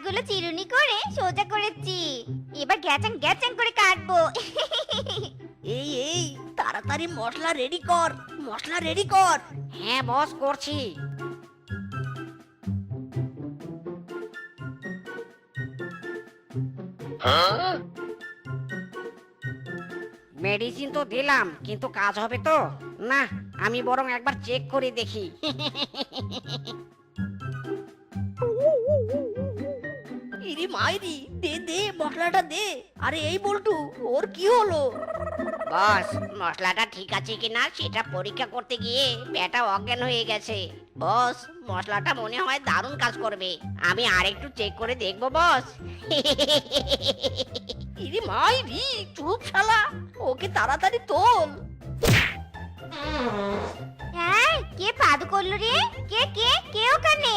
পেঁয়াজগুলো চিরুনি করে সোজা করেছি। এবার গ্যাচাং গ্যাচাং করে কাটবো। এই এই তাড়াতাড়ি মশলা রেডি কর, মশলা রেডি কর। হ্যাঁ বস, করছি। মেডিসিন তো দিলাম, কিন্তু কাজ হবে তো? না, আমি বরং একবার চেক করে দেখি। ইরি মাইরি, দে দে মশলাটা দে। আরে এই বল্টু, ওর কি হলো? বস, মশলাটা ঠিক আছে কিনা সেটা পরীক্ষা করতে গিয়ে পেটা অজ্ঞান হয়ে গেছে। বস, মশলাটা মনে হয় দারুণ কাজ করবে। আমি আরেকটু চেক করে দেখবো বস। ইরি মাইরি, চুপ শালা, ওকে তাড়াতাড়ি তোল। হ্যাঁ, কে পাদু করলো রে? কে কে কে ওখানে?